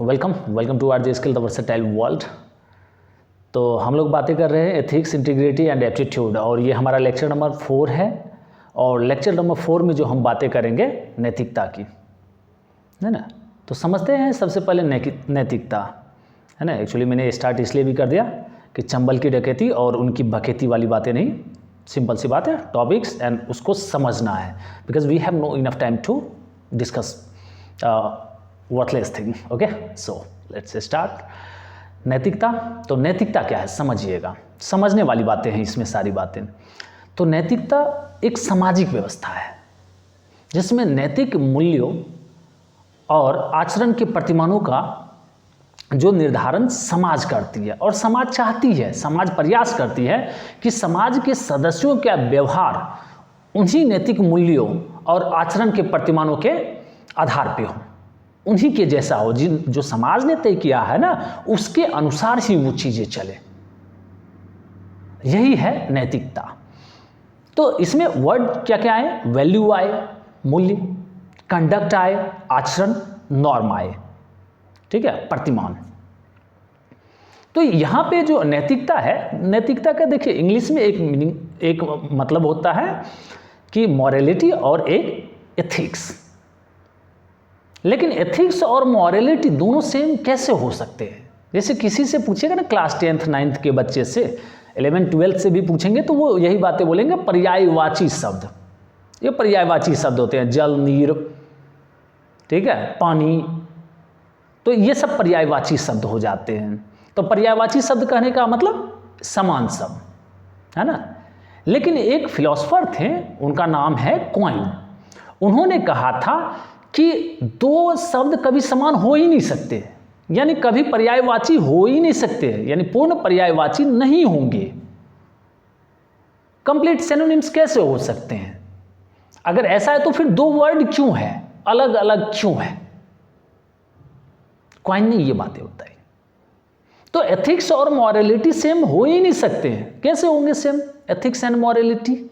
Welcome to R J skill the versatile world. तो हम लोग बातें कर रहे हैं एथिक्स, इंटीग्रिटी एंड एप्टीट्यूड, और ये हमारा लेक्चर नंबर 4 है। और लेक्चर नंबर 4 में जो हम बातें करेंगे नैतिकता की, है ना। तो समझते हैं सबसे पहले नैतिकता, है ना। एक्चुअली मैंने स्टार्ट इसलिए भी कर दिया कि चंबल की डकैती और उनकी बकैती वाली बातें नहीं, सिंपल सी बात है, टॉपिक्स एंड उसको समझना है, because we have no enough time to discuss worthless thing. Okay, so let's start. नैतिकता, तो नैतिकता क्या है समझिएगा, समझने वाली बातें हैं इसमें सारी बातें। तो नैतिकता एक सामाजिक व्यवस्था है जिसमें नैतिक मूल्यों और आचरण के प्रतिमानों का जो निर्धारण समाज करती है, और समाज चाहती है, समाज प्रयास करती है कि समाज के सदस्यों का व्यवहार उन्हीं नैतिक मूल्यों और आचरण के प्रतिमानों के आधार पे हो, उन्हीं के जैसा हो, जो समाज ने तय किया है ना, उसके अनुसार ही वो चीजें चले। यही है नैतिकता। तो इसमें वर्ड क्या क्या आए? वैल्यू आए, मूल्य, कंडक्ट आए, आचरण, नॉर्म आए, ठीक है, प्रतिमान। तो यहां पे जो नैतिकता है, नैतिकता का देखिए इंग्लिश में एक मीनिंग, एक मतलब होता है कि मॉरलिटी और एक एथिक्स। लेकिन एथिक्स और मॉरलिटी दोनों सेम कैसे हो सकते हैं? जैसे किसी से पूछेगा ना, क्लास 10th 9th के बच्चे से, 11th 12th से भी पूछेंगे तो वो यही बातें बोलेंगे, पर्यायवाची शब्द। ये पर्यायवाची शब्द होते हैं, जल, नीर, ठीक है, पानी, तो ये सब पर्यायवाची शब्द हो जाते हैं। तो पर्यायवाची शब्द कहने का मतलब समान शब्द, है ना। लेकिन एक फिलोसोफर थे, उनका नाम है क्वाइन। उन्होंने कहा था कि दो शब्द कभी समान हो ही नहीं सकते, यानी कभी पर्यायवाची हो ही नहीं सकते, यानी पूर्ण पर्यायवाची नहीं होंगे। कंप्लीट सिनोनिम्स कैसे हो सकते हैं? अगर ऐसा है तो फिर दो वर्ड क्यों है, अलग अलग क्यों है? क्वाइन ने ये बातें बताई। तो एथिक्स और मॉरलिटी सेम हो ही नहीं सकते हैं। कैसे होंगे सेम एथिक्स एंड मॉरलिटी,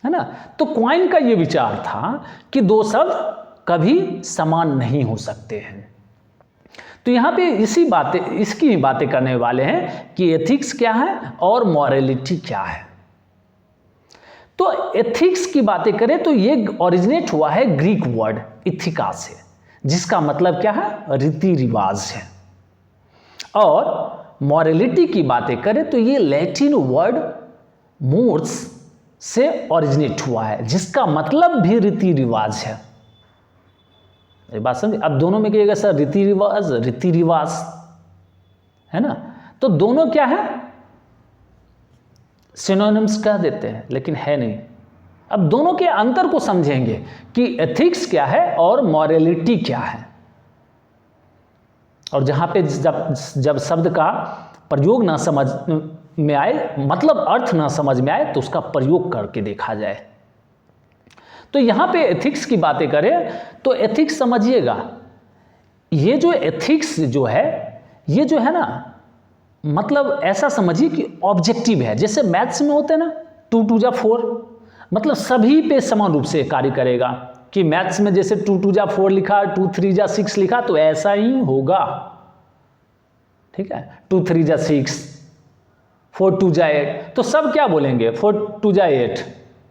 है ना। तो क्वाइन का ये विचार था कि दो शब्द कभी समान नहीं हो सकते हैं। तो यहां पे इसकी बातें करने वाले हैं कि एथिक्स क्या है और मॉरलिटी क्या है। तो एथिक्स की बातें करें तो ये ओरिजिनेट हुआ है ग्रीक वर्ड इथिका से, जिसका मतलब क्या है? रीति रिवाज है। और मॉरलिटी की बातें करें तो ये लैटिन वर्ड मोर्स से ओरिजिनेट हुआ है, जिसका मतलब भी रीति रिवाज है। ये बात समझे? अब दोनों में कहिएगा सर रीति रिवाज, है ना। तो दोनों क्या है? सिनोनिम्स कह देते हैं, लेकिन है नहीं। अब दोनों के अंतर को समझेंगे कि एथिक्स क्या है और मॉरलिटी क्या है। और जहां पे जब शब्द का प्रयोग ना समझ में आए, मतलब अर्थ ना समझ में आए, तो उसका प्रयोग करके देखा जाए। तो यहां पे एथिक्स की बातें करें तो एथिक्स समझिएगा, ये जो एथिक्स जो है, ये जो है ना, मतलब ऐसा समझिए कि ऑब्जेक्टिव है। जैसे मैथ्स में होते हैं ना, 2 2 जा 4, मतलब सभी पे समान रूप से कार्य करेगा। कि मैथ्स में जैसे 2 2 जा 4 लिखा, 2 3 जा 6 लिखा, तो ऐसा ही होगा, ठीक है। 2 3 जा 6, 4 2 जा 8, तो सब क्या बोलेंगे? 4 2 जा 8,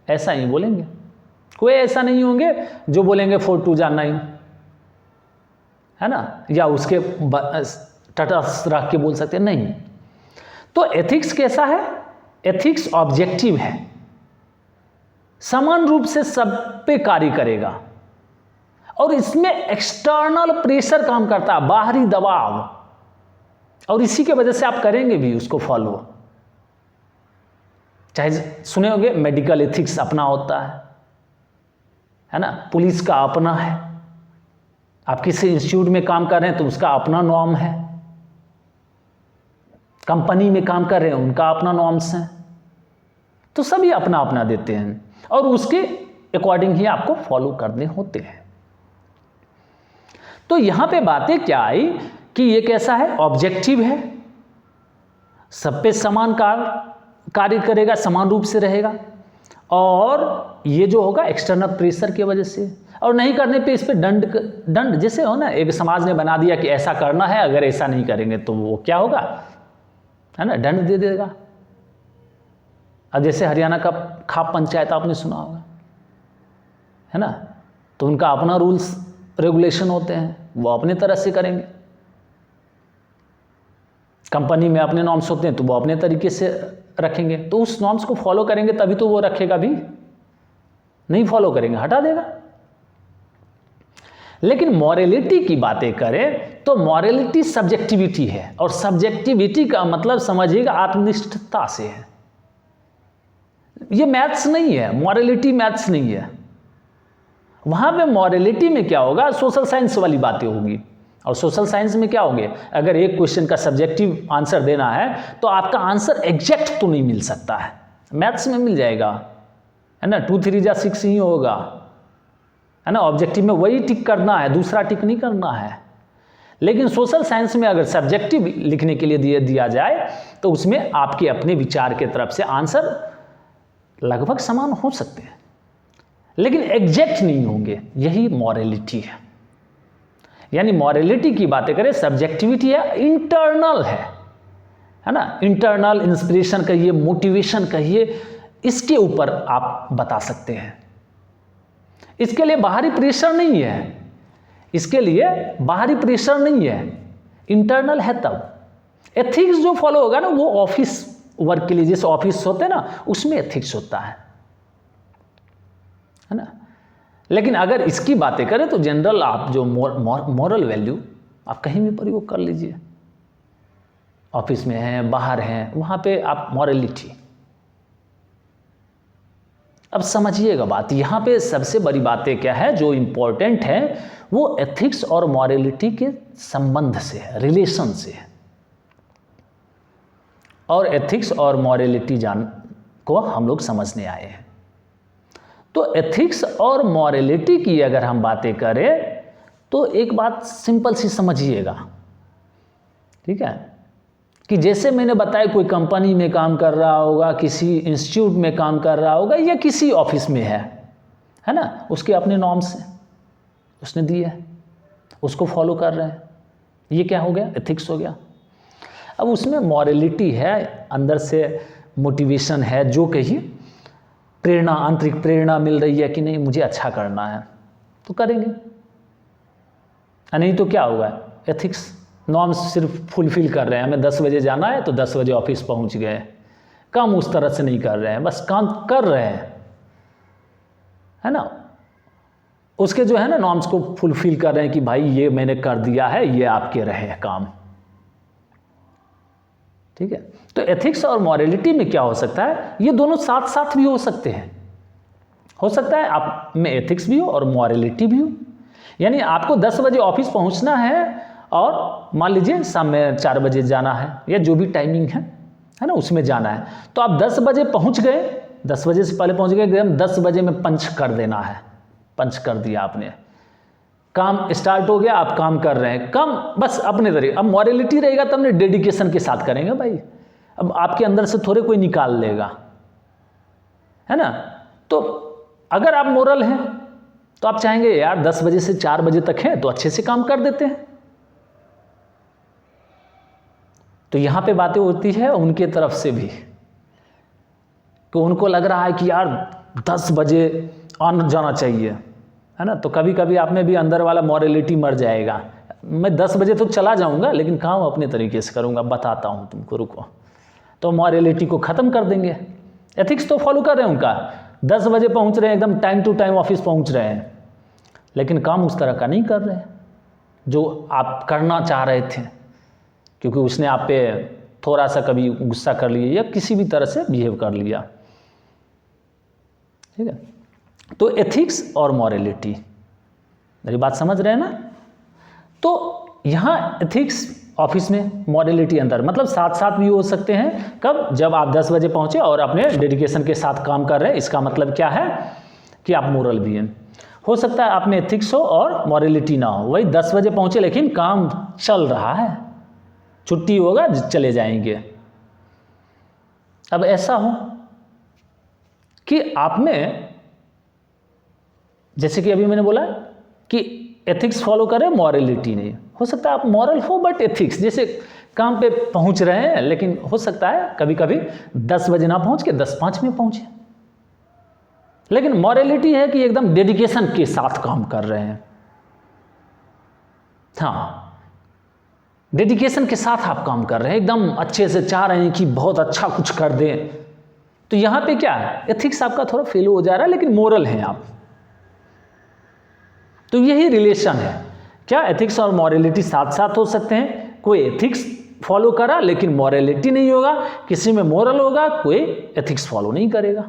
ऐसा ही बोलेंगे। कोई ऐसा नहीं होंगे जो बोलेंगे 4 2 जा 9, है ना, या उसके तटस्थ रख के बोल सकते हैं, नहीं। तो एथिक्स कैसा है? एथिक्स ऑब्जेक्टिव है, समान रूप से सब पे कार्य करेगा, और इसमें एक्सटर्नल प्रेशर काम करता है, बाहरी दबाव, और इसी के वजह से आप करेंगे भी उसको फॉलो। चाहे सुने होंगे मेडिकल एथिक्स अपना होता है ना, पुलिस का अपना है, आप किसी इंस्टीट्यूट में काम कर रहे हैं तो उसका अपना नॉर्म है, कंपनी में काम कर रहे हैं उनका अपना नॉर्म्स हैं। तो सभी अपना अपना देते हैं, और उसके अकॉर्डिंग ही आपको फॉलो करने होते हैं। तो यहां पे बातें क्या आई कि ये कैसा है? ऑब्जेक्टिव है, सब पे समान कार्य करेगा, समान रूप से रहेगा, और ये जो होगा एक्सटर्नल प्रेशर की वजह से। और नहीं करने पे इस पे दंड जैसे हो ना, एक समाज ने बना दिया कि ऐसा करना है, अगर ऐसा नहीं करेंगे तो वो क्या होगा, है ना, दंड दे देगा। अब जैसे हरियाणा का खाप पंचायत आपने सुना होगा, है ना, तो उनका अपना रूल्स रेगुलेशन होते हैं, वो अपने तरह से करेंगे। कंपनी में अपने नॉर्म्स होते हैं तो वो अपने तरीके से रखेंगे, तो उस नॉर्म्स को फॉलो करेंगे तभी तो वो रखेगा, भी नहीं फॉलो करेंगे हटा देगा। लेकिन मॉरलिटी की बातें करें तो मॉरलिटी सब्जेक्टिविटी है, और सब्जेक्टिविटी का मतलब समझिएगा आत्मनिष्ठता से है। ये मैथ्स नहीं है, मॉरलिटी मैथ्स नहीं है। वहां पे मॉरलिटी में क्या होगा, सोशल साइंस वाली बातें होगी। और सोशल साइंस में क्या होंगे, अगर एक क्वेश्चन का सब्जेक्टिव आंसर देना है तो आपका आंसर एग्जैक्ट तो नहीं मिल सकता है, मैथ्स में मिल जाएगा, है ना, 2 3 जा 6 ही होगा, है ना। ऑब्जेक्टिव में वही टिक करना है, दूसरा टिक नहीं करना है। लेकिन सोशल साइंस में अगर सब्जेक्टिव लिखने के लिए दिया जाए तो उसमें आपके अपने विचार के तरफ से आंसर लगभग समान हो सकते हैं, लेकिन एग्जैक्ट नहीं होंगे। यही मॉरलिटी है। यानी मॉरलिटी की बातें करें, सब्जेक्टिविटी है, इंटरनल है ना, इंटरनल इंस्पिरेशन कहिए, मोटिवेशन कहिए, इसके ऊपर आप बता सकते हैं। इसके लिए बाहरी प्रेशर नहीं है, इसके लिए बाहरी प्रेशर नहीं है, इंटरनल है। तब एथिक्स जो फॉलो होगा ना, वो ऑफिस वर्क के लिए, जैसे ऑफिस होते हैं ना, उसमें एथिक्स होता है ना। लेकिन अगर इसकी बातें करें तो जनरल आप जो मॉरल वैल्यू आप कहीं भी प्रयोग कर लीजिए, ऑफिस में हैं, बाहर हैं, वहाँ पे आप मॉरलिटी। अब समझिएगा बात, यहाँ पे सबसे बड़ी बातें क्या है जो इम्पोर्टेंट है, वो एथिक्स और मॉरलिटी के संबंध से है, रिलेशन से है। और एथिक्स और मॉरलिटी को हम लोग समझने आए हैं। तो एथिक्स और मॉरलिटी की अगर हम बातें करें तो एक बात सिंपल सी समझिएगा, ठीक है, कि जैसे मैंने बताया कोई कंपनी में काम कर रहा होगा, किसी इंस्टीट्यूट में काम कर रहा होगा, या किसी ऑफिस में है ना, उसके अपने नॉर्म्स हैं, उसने दिए है, उसको फॉलो कर रहे हैं, ये क्या हो गया, एथिक्स हो गया। अब उसमें मॉरलिटी है, अंदर से मोटिवेशन है, जो कहिए प्रेरणा, आंतरिक प्रेरणा मिल रही है कि नहीं मुझे अच्छा करना है तो करेंगे, नहीं तो क्या होगा, एथिक्स नॉर्म्स सिर्फ फुलफिल कर रहे हैं, हमें 10 बजे जाना है तो 10 बजे ऑफिस पहुंच गए, काम उस तरह से नहीं कर रहे हैं, बस काम कर रहे हैं, है ना, उसके जो है ना नॉर्म्स को फुलफिल कर रहे हैं कि भाई ये मैंने कर दिया है, ये आपके रहे काम, ठीक है। तो एथिक्स और मॉरलिटी में क्या हो सकता है, ये दोनों साथ साथ भी हो सकते हैं। हो सकता है आप में एथिक्स भी हो और मॉरलिटी भी हो, यानी आपको 10 बजे ऑफिस पहुंचना है और मान लीजिए शाम में 4 बजे जाना है, या जो भी टाइमिंग है ना, उसमें जाना है, तो आप 10 बजे पहुंच गए, 10 बजे से पहले पहुंच गए, 10 बजे में पंच कर देना है, पंच कर दिया आपने, काम स्टार्ट हो गया, आप काम कर रहे हैं, काम बस अपने तरीके। अब मॉरलिटी रहेगा तब नहीं, डेडिकेशन के साथ करेंगे भाई, अब आपके अंदर से थोड़े कोई निकाल लेगा, है ना। तो अगर आप मोरल हैं तो आप चाहेंगे यार 10 बजे से 4 बजे तक है तो अच्छे से काम कर देते हैं। तो यहां पे बातें होती है उनके तरफ से भी, कि उनको लग रहा है कि यार 10 बजे आना जाना चाहिए, है ना, तो कभी कभी आप में भी अंदर वाला मॉरलिटी मर जाएगा, मैं 10 बजे तो चला जाऊंगा लेकिन काम अपने तरीके से करूंगा, बताता हूं तुमको, रुको, तो मॉरलिटी को ख़त्म कर देंगे। एथिक्स तो फॉलो कर रहे हैं उनका, 10 बजे पहुंच रहे हैं, एकदम टाइम टू टाइम ऑफिस पहुंच रहे हैं, लेकिन काम उस तरह का नहीं कर रहे हैं जो आप करना चाह रहे थे, क्योंकि उसने आप पे थोड़ा सा कभी गुस्सा कर लिया या किसी भी तरह से बिहेव कर लिया, ठीक है। तो एथिक्स और मॉरलिटी, मेरी बात समझ रहे हैं ना। तो यहाँ एथिक्स ऑफिस में, मॉरलिटी अंदर, मतलब साथ साथ भी हो सकते हैं। कब, जब आप 10 बजे पहुंचे और अपने डेडिकेशन के साथ काम कर रहे हैं, इसका मतलब क्या है कि आप मोरल भी हैं। हो सकता है आप में एथिक्स हो और मॉरलिटी ना हो, वही 10 बजे पहुंचे लेकिन काम चल रहा है, छुट्टी होगा चले जाएंगे। अब ऐसा हो कि आप में जैसे कि अभी मैंने बोला कि एथिक्स फॉलो करें, मॉरलिटी नहीं। हो सकता है आप मॉरल हो बट एथिक्स, जैसे काम पे पहुंच रहे हैं लेकिन हो सकता है कभी कभी 10 बजे ना पहुंच के 10:05 में पहुंचे, लेकिन मॉरलिटी है कि एकदम डेडिकेशन के साथ काम कर रहे हैं। हाँ, डेडिकेशन के साथ आप काम कर रहे हैं, एकदम अच्छे से चाह रहे हैं कि बहुत अच्छा कुछ कर दें, तो यहां पे क्या है, एथिक्स आपका थोड़ा फेल हो जा रहा है लेकिन मोरल है आप। तो यही रिलेशन है, क्या एथिक्स और मॉरलिटी साथ साथ हो सकते हैं। कोई एथिक्स फॉलो करा लेकिन मॉरलिटी नहीं होगा, किसी में मोरल होगा, कोई एथिक्स फॉलो नहीं करेगा।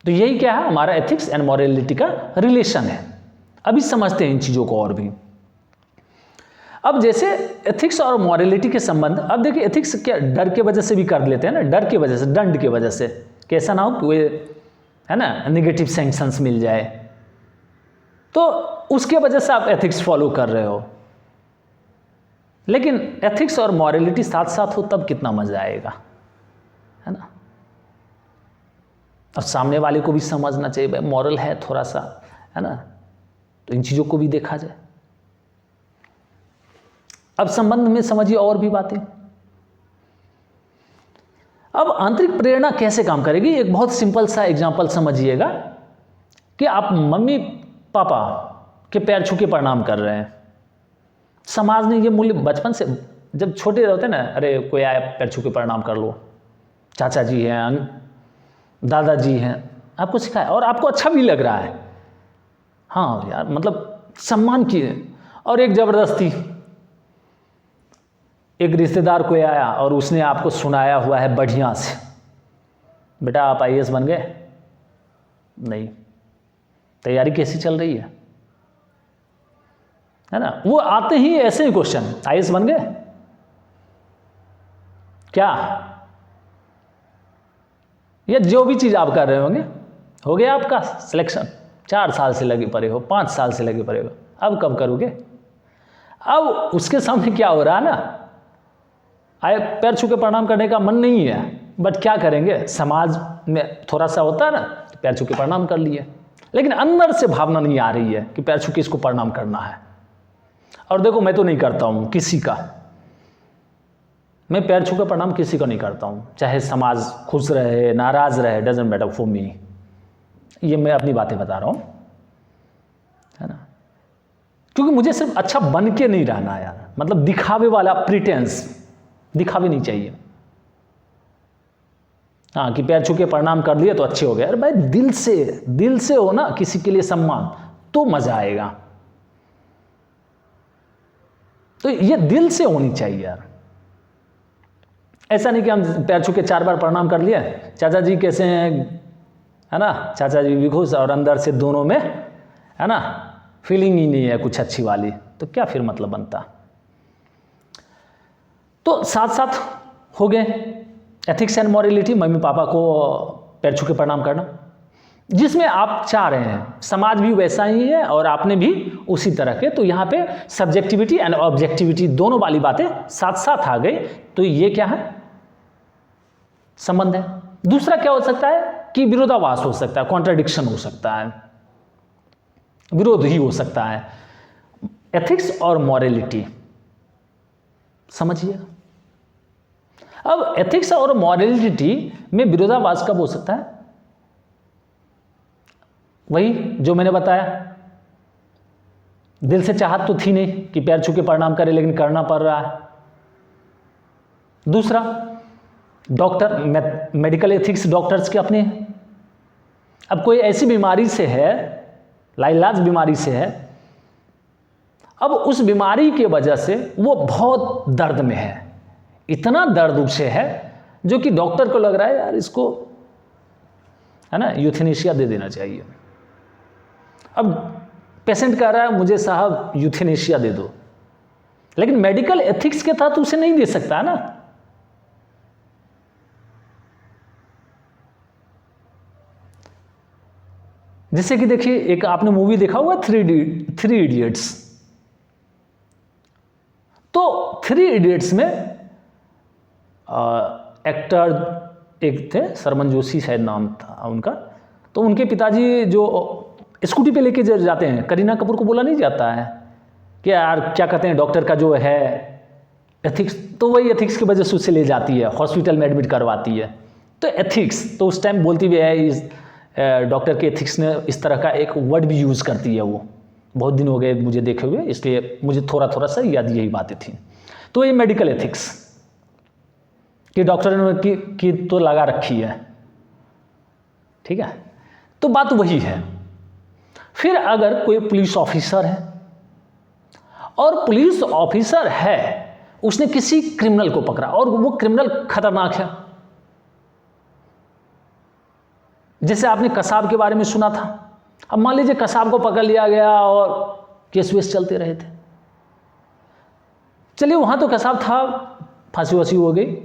तो यही क्या है, हमारा एथिक्स एंड मॉरलिटी का रिलेशन है। अभी समझते हैं इन चीजों को और भी। अब जैसे एथिक्स और मॉरलिटी के संबंध, अब देखिए एथिक्स क्या डर के वजह से भी कर लेते हैं ना, डर की वजह से, दंड की वजह से, कैसा ना हो कि है ना नेगेटिव सैंक्शंस मिल जाए, तो उसके वजह से आप एथिक्स फॉलो कर रहे हो। लेकिन एथिक्स और मॉरलिटी साथ साथ हो तब कितना मजा आएगा, है ना। और सामने वाले को भी समझना चाहिए भाई मॉरल है थोड़ा सा, है ना, तो इन चीजों को भी देखा जाए। अब संबंध में समझिए और भी बातें। अब आंतरिक प्रेरणा कैसे काम करेगी, एक बहुत सिंपल सा एग्जांपल समझिएगा कि आप मम्मी पापा के पैर छू के प्रणाम कर रहे हैं। समाज ने ये मूल्य बचपन से, जब छोटे रहते ना, अरे कोई आया पैर छू के प्रणाम कर लो, चाचा जी हैं, दादाजी हैं, आपको सिखाया और आपको अच्छा भी लग रहा है, हाँ यार मतलब सम्मान किए। और एक जबरदस्ती एक रिश्तेदार कोई आया और उसने आपको सुनाया हुआ है बढ़िया से, बेटा आप IAS बन गए, नहीं, तैयारी कैसी चल रही है ना। वो आते ही ऐसे ही क्वेश्चन, IAS बन गए क्या, या जो भी चीज आप कर रहे होंगे, हो गया आपका सिलेक्शन, 4 साल से लगे पड़े हो, 5 साल से लगे पड़े हो, अब कब करोगे। अब उसके सामने क्या हो रहा है ना, आए पैर छू के प्रणाम करने का मन नहीं है, बट क्या करेंगे, समाज में थोड़ा सा होता है ना, पैर छू के प्रणाम कर लिए, लेकिन अंदर से भावना नहीं आ रही है कि पैर छू के इसको प्रणाम करना है। और देखो मैं तो नहीं करता हूं किसी का, मैं पैर छू के प्रणाम किसी का नहीं करता हूं, चाहे समाज खुश रहे नाराज रहे, डजंट मैटर फॉर मी। ये मैं अपनी बातें बता रहा हूं, है ना, क्योंकि मुझे सिर्फ अच्छा बन के नहीं रहना यार, मतलब दिखावे वाला प्रिटेंस, दिखावे नहीं चाहिए। हाँ कि पैर छू के प्रणाम कर लिए तो अच्छे हो गए, अरे भाई दिल से हो ना किसी के लिए सम्मान, तो मजा आएगा। तो ये दिल से होनी चाहिए यार, ऐसा नहीं कि हम पैर छू के 4 बार प्रणाम कर लिए, चाचा जी कैसे हैं, है ना, चाचा जी भी खुश, और अंदर से दोनों में, है ना, फीलिंग ही नहीं है कुछ अच्छी वाली, तो क्या फिर मतलब बनता। तो साथ साथ हो गए ethics and morality, mummy papa को पैर छू के प्रणाम करना, जिसमें आप चाह रहे हैं समाज भी वैसा ही है और आपने भी उसी तरह के, तो यहाँ पे सब्जेक्टिविटी एंड ऑब्जेक्टिविटी दोनों वाली बातें साथ साथ आ गई, तो ये क्या है, संबंध है। दूसरा क्या हो सकता है कि विरोधाभास हो सकता है, कॉन्ट्राडिक्शन हो सकता है, विरोध ही हो सकता है। एथिक्स और मॉरलिटी समझिए। अब एथिक्स और मॉरलिटी में विरोधाभास कब हो सकता है, वही जो मैंने बताया, दिल से चाहत तो थी नहीं कि पैर छू के प्रणाम करे, लेकिन करना पड़ रहा है। दूसरा, डॉक्टर, मेडिकल एथिक्स डॉक्टर्स के अपने हैं। अब कोई ऐसी बीमारी से है, लाइलाज बीमारी से है, अब उस बीमारी की वजह से वो बहुत दर्द में है, इतना दर्द उसे है जो कि डॉक्टर को लग रहा है यार इसको, है ना, यूथेनेशिया दे देना चाहिए। अब पेशेंट कह रहा है मुझे साहब यूथेनेशिया दे दो, लेकिन मेडिकल एथिक्स के तहत उसे नहीं दे सकता है ना। जैसे कि देखिए एक आपने मूवी देखा हुआ थ्री इडियट्स, तो 3 इडियट्स में एक्टर एक थे, सरमन जोशी शायद नाम था उनका, तो उनके पिताजी जो स्कूटी पे लेके जाते हैं, करीना कपूर को बोला नहीं जाता है कि यार क्या कहते हैं डॉक्टर का जो है एथिक्स, तो वही एथिक्स की वजह से उसे ले जाती है, हॉस्पिटल में एडमिट करवाती है। तो एथिक्स तो उस टाइम बोलती भी है, इस डॉक्टर के एथिक्स ने इस तरह का एक वर्ड भी यूज़ करती है। वो बहुत दिन हो गए मुझे देखे हुए, इसलिए मुझे थोड़ा थोड़ा सा याद यही बातें थी। तो ये मेडिकल एथिक्स कि डॉक्टर ने की तो लगा रखी है, ठीक है। तो बात वही है। फिर अगर कोई पुलिस ऑफिसर है और पुलिस ऑफिसर है, उसने किसी क्रिमिनल को पकड़ा और वो क्रिमिनल खतरनाक है, जैसे आपने कसाब के बारे में सुना था। अब मान लीजिए कसाब को पकड़ लिया गया और केस वेस चलते रहे थे, चलिए वहां तो कसाब था, फांसी वासी हो गई।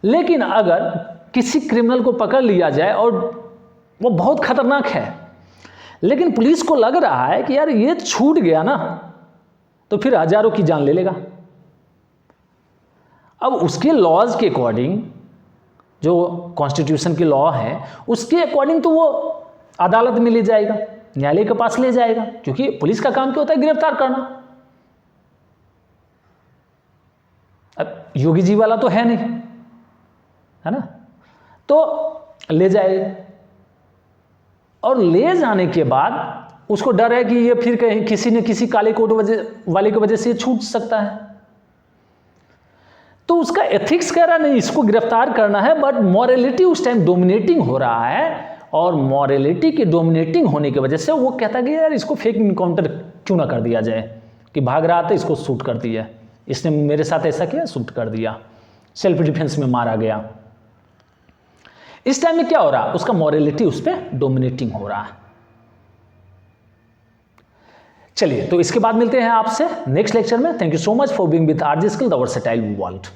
लेकिन अगर किसी क्रिमिनल को पकड़ लिया जाए और वो बहुत खतरनाक है, लेकिन पुलिस को लग रहा है कि यार ये छूट गया ना, तो फिर हजारों की जान ले लेगा। अब उसके लॉज के अकॉर्डिंग, जो कॉन्स्टिट्यूशन के लॉ है उसके अकॉर्डिंग, तो वो अदालत में ले जाएगा, न्यायालय के पास ले जाएगा, क्योंकि पुलिस का काम क्या होता है, गिरफ्तार करना। अब योगी जी वाला तो है नहीं, है ना, तो ले जाएगा। और ले जाने के बाद उसको डर है कि ये फिर कहीं किसी न किसी काले कोट वाले की वजह से छूट सकता है। तो उसका एथिक्स कह रहा नहीं, इसको गिरफ्तार करना है, बट मॉरलिटी उस टाइम डोमिनेटिंग हो रहा है, और मॉरलिटी के डोमिनेटिंग होने की वजह से वो कहता है कि यार इसको फेक इनकाउंटर क्यों ना कर दिया जाए, कि भाग रहा था इसको शूट कर दिया, इसने मेरे साथ ऐसा किया, शूट कर दिया, सेल्फ डिफेंस में मारा गया। इस टाइम में क्या हो रहा है, उसका मॉरलिटी उस पर डोमिनेटिंग हो रहा है। चलिए, तो इसके बाद मिलते हैं आपसे नेक्स्ट लेक्चर में। Thank you so much for being with RJ skill the versatile world.